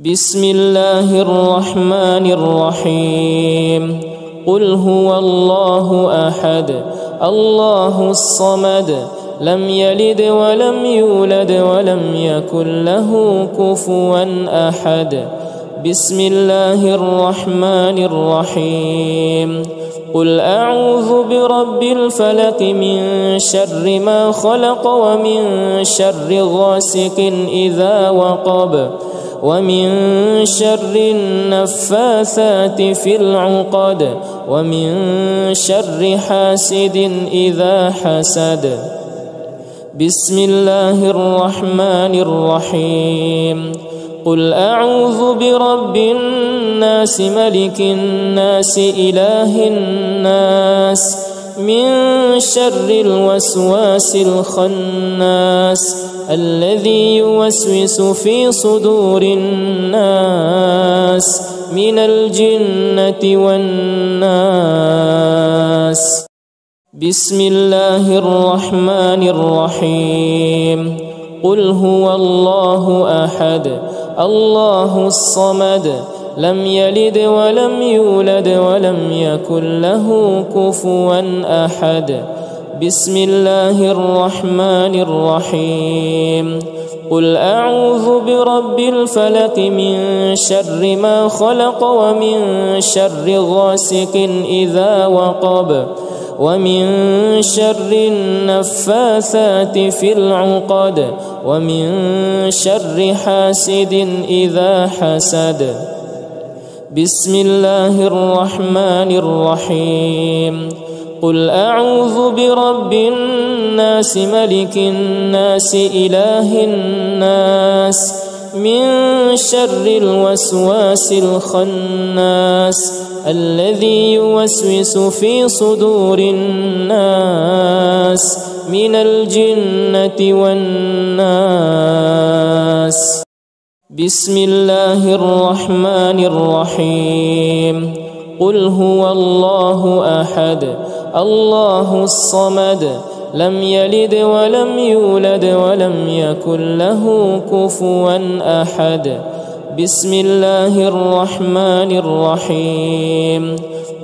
بسم الله الرحمن الرحيم. قل هو الله أحد الله الصمد لم يلد ولم يولد ولم يكن له كفوا أحد. بسم الله الرحمن الرحيم. قل أعوذ برب الفلق من شر ما خلق ومن شر غاسق إذا وقب ومن شر النفاثات في العقد ومن شر حاسد إذا حسد. بسم الله الرحمن الرحيم. قل أعوذ برب الناس ملك الناس إله الناس من شر الوسواس الخناس الذي يوسوس في صدور الناس من الجنة والناس. بسم الله الرحمن الرحيم. قل هو الله أحد الله الصمد لم يلد ولم يولد ولم يكن له كفوا أحد. بسم الله الرحمن الرحيم. قل أعوذ برب الفلق من شر ما خلق ومن شر غاسق إذا وقب ومن شر النفاثات في العقد ومن شر حاسد إذا حسد. بسم الله الرحمن الرحيم. قل أعوذ برب الناس ملك الناس إله الناس من شر الوسواس الخناس الذي يوسوس في صدور الناس من الجنة والناس. بسم الله الرحمن الرحيم. قل هو الله أحد الله الصمد لم يلد ولم يولد ولم يكن له كفوا أحد. بسم الله الرحمن الرحيم.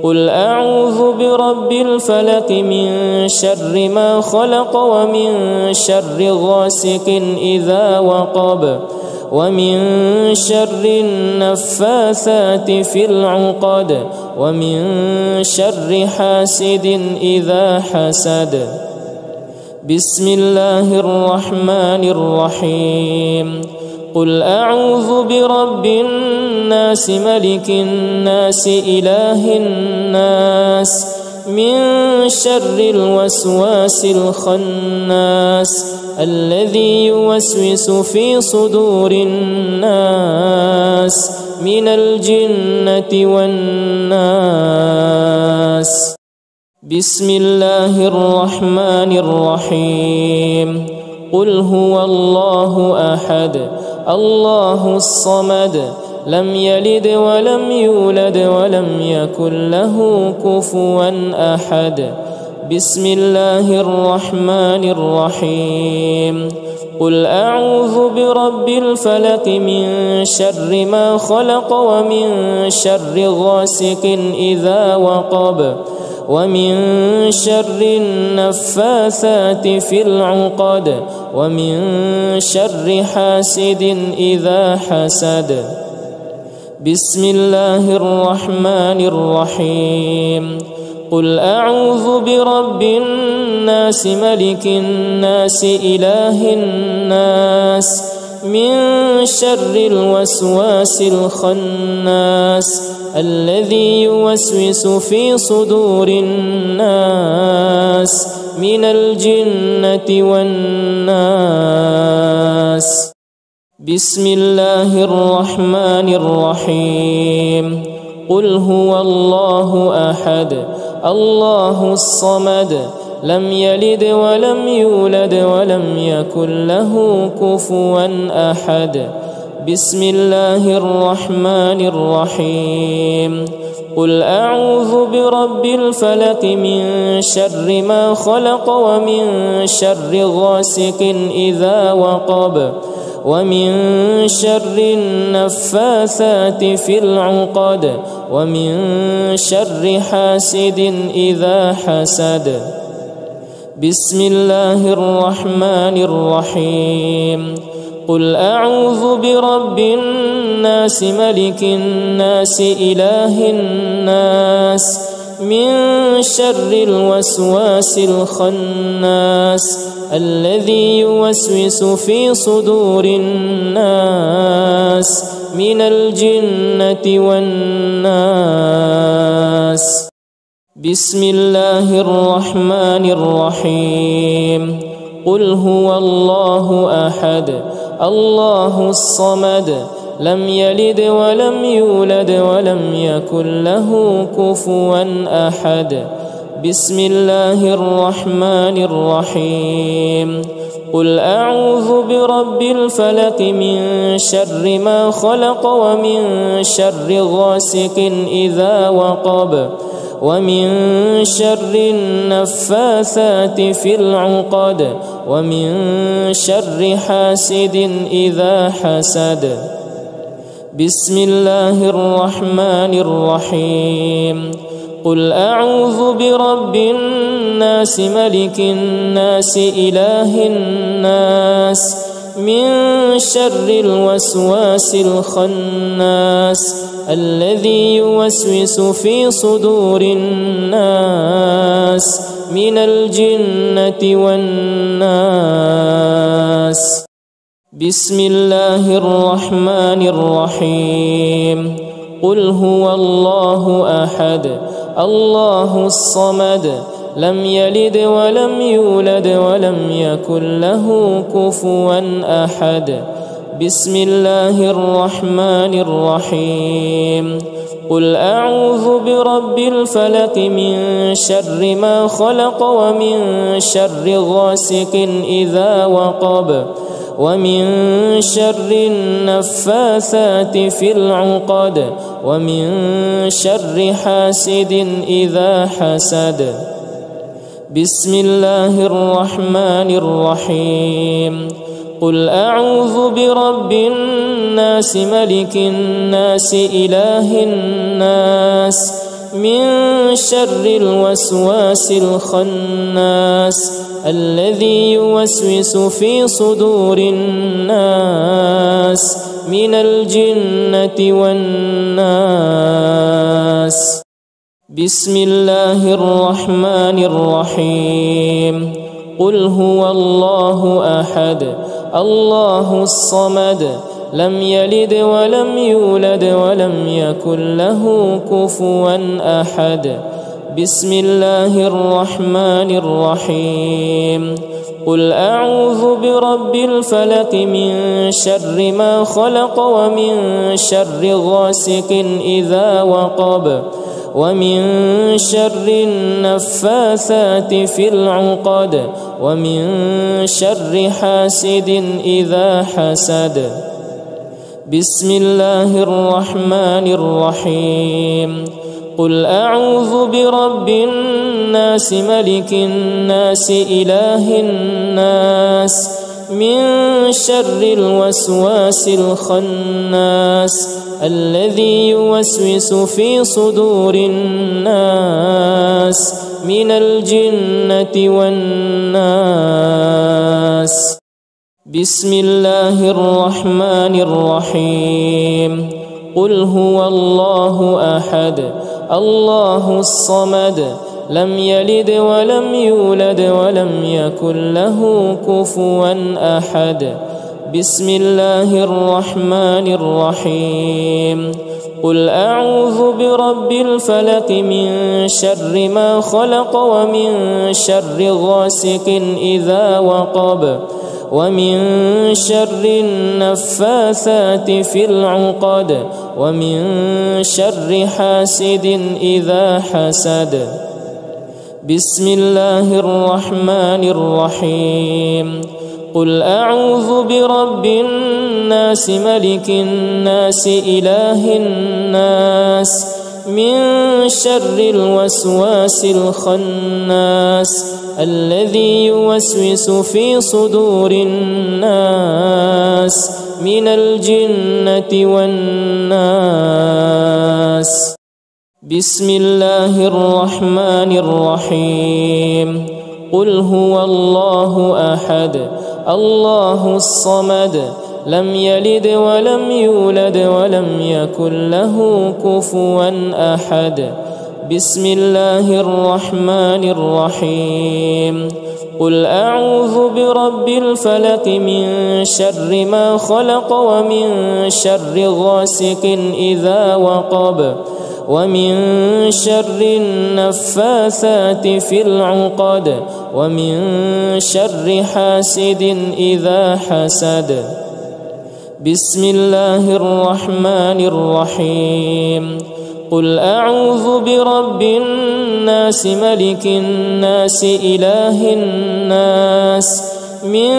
قل أعوذ برب الفلق من شر ما خلق ومن شر غاسق إذا وقب ومن شر النفاثات في العقد ومن شر حاسد إذا حسد. بسم الله الرحمن الرحيم. قل أعوذ برب الناس ملك الناس إله الناس من شر الوسواس الخناس الذي يوسوس في صدور الناس من الجنة والناس. بسم الله الرحمن الرحيم. قل هو الله أحد الله الصمد لم يلد ولم يولد ولم يكن له كفوا أحد. بسم الله الرحمن الرحيم. قل أعوذ برب الفلق من شر ما خلق ومن شر غاسق إذا وقب ومن شر النفاثات في العقد ومن شر حاسد إذا حسد. بسم الله الرحمن الرحيم. قل أعوذ برب الناس ملك الناس إله الناس من شر الوسواس الخناس الذي يوسوس في صدور الناس من الجنة والناس. بسم الله الرحمن الرحيم. قل هو الله أحد الله الصمد لم يلد ولم يولد ولم يكن له كفوا أحد. بسم الله الرحمن الرحيم. قل أعوذ برب الفلق من شر ما خلق ومن شر غاسق إذا وقب ومن شر النفاثات في العقد ومن شر حاسد إذا حسد. بسم الله الرحمن الرحيم. قل أعوذ برب الناس ملك الناس إله الناس من شر الوسواس الخناس الذي يوسوس في صدور الناس من الجنة والناس. بسم الله الرحمن الرحيم. قل هو الله أحد الله الصمد لم يلد ولم يولد ولم يكن له كفوا أحد. بسم الله الرحمن الرحيم. قل أعوذ برب الفلق من شر ما خلق ومن شر غاسق إذا وقب ومن شر النفاثات في العقد ومن شر حاسد إذا حسد. بسم الله الرحمن الرحيم. قل أعوذ برب الناس ملك الناس إله الناس من شر الوسواس الخناس الذي يوسوس في صدور الناس من الجنة والناس. بسم الله الرحمن الرحيم. قل هو الله أحد الله الصمد لم يلد ولم يولد ولم يكن له كفوا أحد. بسم الله الرحمن الرحيم. قل أعوذ برب الفلق من شر ما خلق ومن شر غاسق إذا وقب ومن شر النفاثات في العقد ومن شر حاسد إذا حسد. بسم الله الرحمن الرحيم. قل أعوذ برب الناس ملك الناس إله الناس من شر الوسواس الخناس الذي يوسوس في صدور الناس من الجنة والناس. بسم الله الرحمن الرحيم. قل هو الله أحد الله الصمد لم يلد ولم يولد ولم يكن له كفوا أحد. بسم الله الرحمن الرحيم. قل أعوذ برب الفلق من شر ما خلق ومن شر غاسق إذا وقب ومن شر النفاثات في العقد ومن شر حاسد إذا حسد. بسم الله الرحمن الرحيم. قل أعوذ برب الناس ملك الناس إله الناس من شر الوسواس الخناس الذي يوسوس في صدور الناس من الجنة والناس. بسم الله الرحمن الرحيم. قل هو الله أحد الله الصمد لم يلد ولم يولد ولم يكن له كفوا أحد. بسم الله الرحمن الرحيم. قل أعوذ برب الفلق من شر ما خلق ومن شر غاسق إذا وقب ومن شر النفاثات في العقد ومن شر حاسد إذا حسد. بسم الله الرحمن الرحيم. قل أعوذ برب الناس ملك الناس إله الناس من شر الوسواس الخناس الذي يوسوس في صدور الناس من الجنة والناس. بسم الله الرحمن الرحيم. قل هو الله أحد الله الصمد لم يلد ولم يولد ولم يكن له كفوا أحد. بسم الله الرحمن الرحيم. قل أعوذ برب الفلق من شر ما خلق ومن شر غاسق إذا وقب ومن شر النفاثات في العقد ومن شر حاسد إذا حسد. بسم الله الرحمن الرحيم. قل أعوذ برب الناس ملك الناس إله الناس من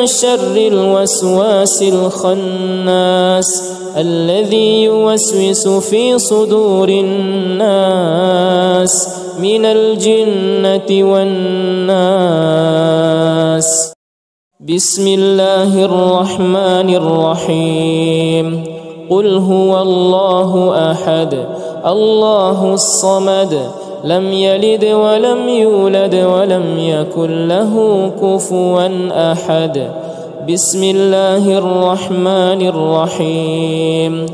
شر الوسواس الخناس الذي يوسوس في صدور الناس من الجنة والناس. بسم الله الرحمن الرحيم. قل هو الله أحد الله الصمد لم يلد ولم يولد ولم يكن له كفوا أحد. بسم الله الرحمن الرحيم.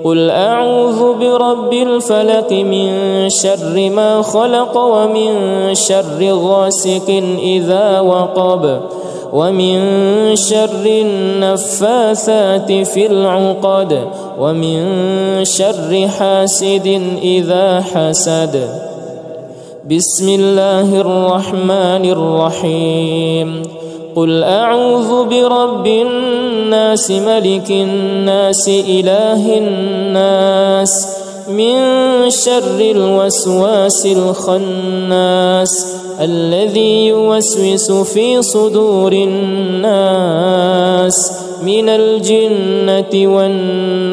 قل أعوذ برب الفلق من شر ما خلق ومن شر غاسق إذا وقب ومن شر النفاثات في العقد ومن شر حاسد إذا حسد. بسم الله الرحمن الرحيم. قل أعوذ برب الناس ملك الناس إله الناس من شر الوسواس الخناس الذي يوسوس في صدور الناس من الجنة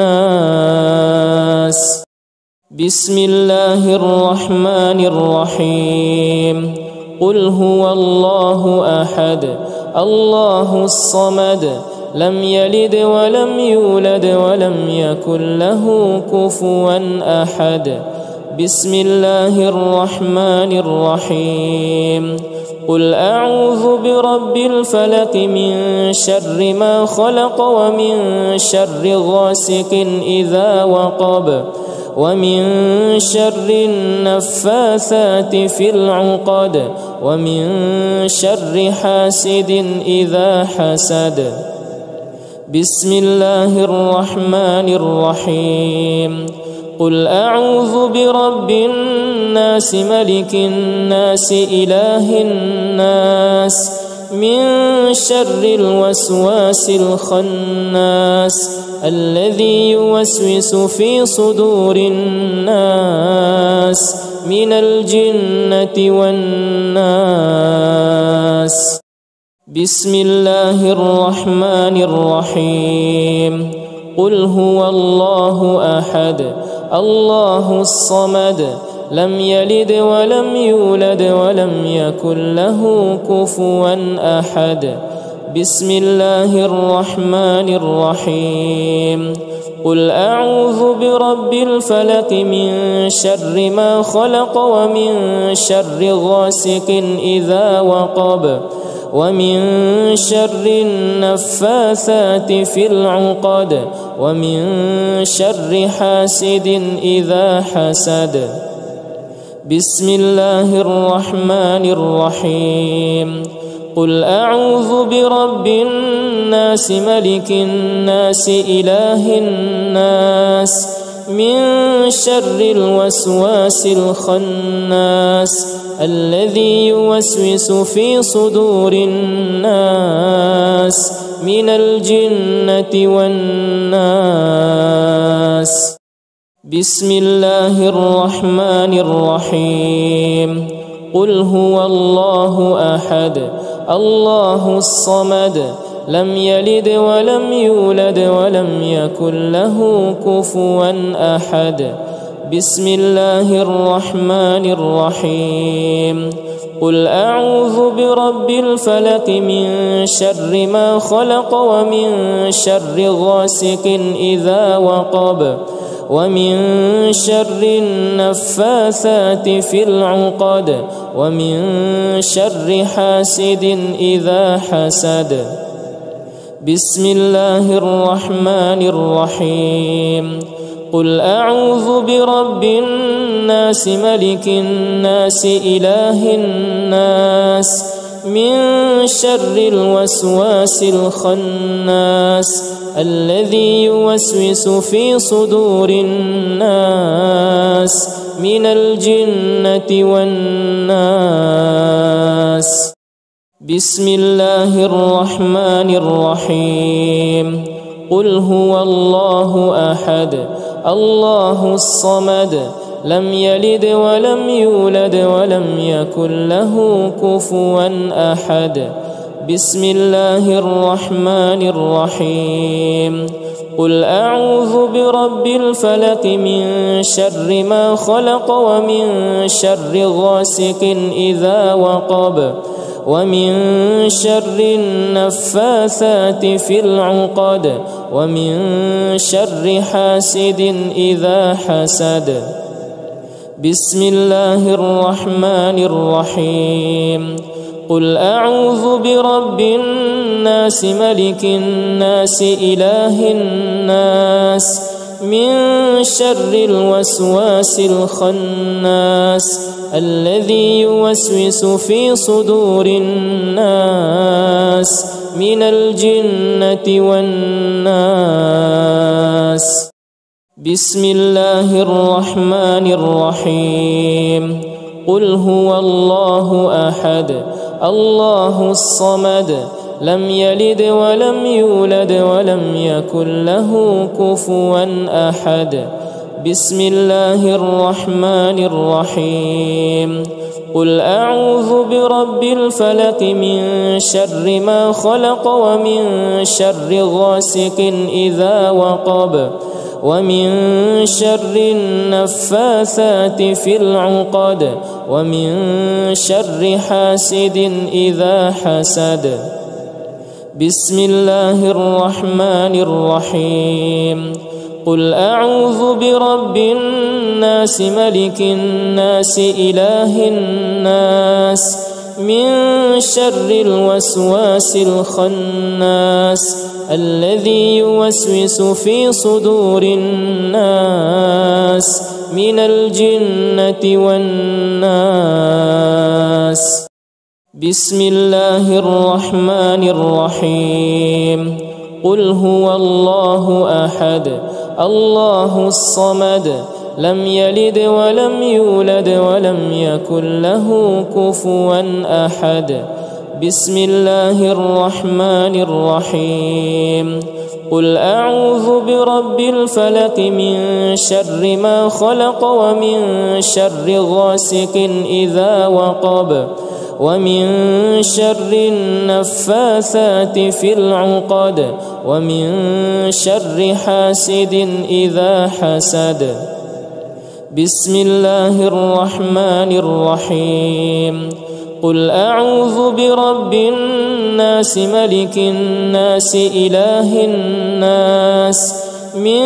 والناس. بسم الله الرحمن الرحيم. قل هو الله أحد الله الصمد لم يلد ولم يولد ولم يكن له كفوا أحد. بسم الله الرحمن الرحيم. قل أعوذ برب الفلق من شر ما خلق ومن شر غاسق إذا وقب ومن شر النفاثات في العقد ومن شر حاسد إذا حسد. بسم الله الرحمن الرحيم. قل أعوذ برب الناس ملك الناس إله الناس من شر الوسواس الخناس الذي يوسوس في صدور الناس من الجنة والناس. بسم الله الرحمن الرحيم. قل هو الله أحد الله الصمد لم يلد ولم يولد ولم يكن له كفوا أحد. بسم الله الرحمن الرحيم. قل أعوذ برب الفلق من شر ما خلق ومن شر غاسق إذا وقب ومن شر النفاثات في العقد ومن شر حاسد إذا حسد. بسم الله الرحمن الرحيم. قل أعوذ برب الناس ملك الناس إله الناس من شر الوسواس الخناس الذي يوسوس في صدور الناس من الجنة والناس. بسم الله الرحمن الرحيم. قل هو الله أحد الله الصمد لم يلد ولم يولد ولم يكن له كفوا أحد. بسم الله الرحمن الرحيم. قل أعوذ برب الفلق من شر ما خلق ومن شر غاسق إذا وقب ومن شر النفاثات في العقد ومن شر حاسد إذا حسد. بسم الله الرحمن الرحيم. قل أعوذ برب الناس ملك الناس إله الناس من شر الوسواس الخناس الذي يوسوس في صدور الناس من الجنة والناس. بسم الله الرحمن الرحيم. قل هو الله أحد الله الصمد لم يلد ولم يولد ولم يكن له كفوا أحد. بسم الله الرحمن الرحيم. قل أعوذ برب الفلق من شر ما خلق ومن شر غاسق إذا وقب ومن شر النفاثات في العقد ومن شر حاسد إذا حسد. بسم الله الرحمن الرحيم. قل أعوذ برب الناس ملك الناس إله الناس من شر الوسواس الخناس الذي يوسوس في صدور الناس من الجنة والناس. بسم الله الرحمن الرحيم. قل هو الله أحد الله الصمد لم يلد ولم يولد ولم يكن له كفوا أحد. بسم الله الرحمن الرحيم. قل أعوذ برب الفلق من شر ما خلق ومن شر غاسق إذا وقب ومن شر النفاثات في العقد ومن شر حاسد إذا حسد. بسم الله الرحمن الرحيم. قل أعوذ برب الناس ملك الناس إله الناس من شر الوسواس الخناس الذي يوسوس في صدور الناس من الجنة والناس. بسم الله الرحمن الرحيم. قل هو الله أحد الله الصمد لم يلد ولم يولد ولم يكن له كفوا أحد. بسم الله الرحمن الرحيم. قل أعوذ برب الفلق من شر ما خلق ومن شر غاسق إذا وقب ومن شر النفاثات في العقد ومن شر حاسد إذا حسد. بسم الله الرحمن الرحيم. قل أعوذ برب الناس ملك الناس إله الناس من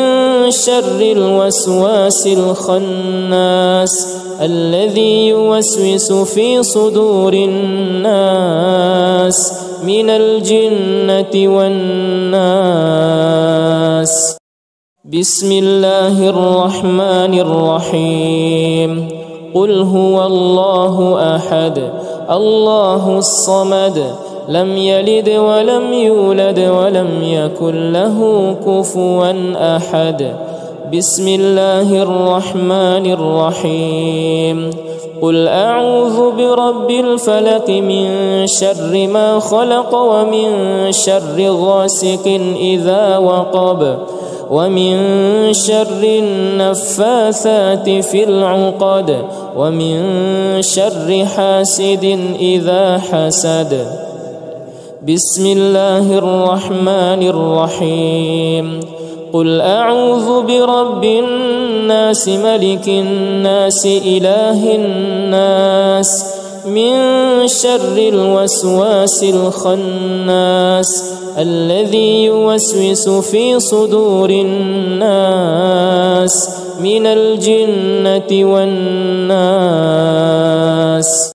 شر الوسواس الخناس الذي يوسوس في صدور الناس من الجنة والناس. بسم الله الرحمن الرحيم. قل هو الله أحد الله الصمد لم يلد ولم يولد ولم يكن له كفوا أحد. بسم الله الرحمن الرحيم. قل أعوذ برب الفلق من شر ما خلق ومن شر غاسق إذا وقب ومن شر النفاثات في العقد ومن شر حاسد إذا حسد. بسم الله الرحمن الرحيم. قل أعوذ برب الناس ملك الناس إله الناس من شر الوسواس الخناس الذي يوسوس في صدور الناس من الجنة والناس.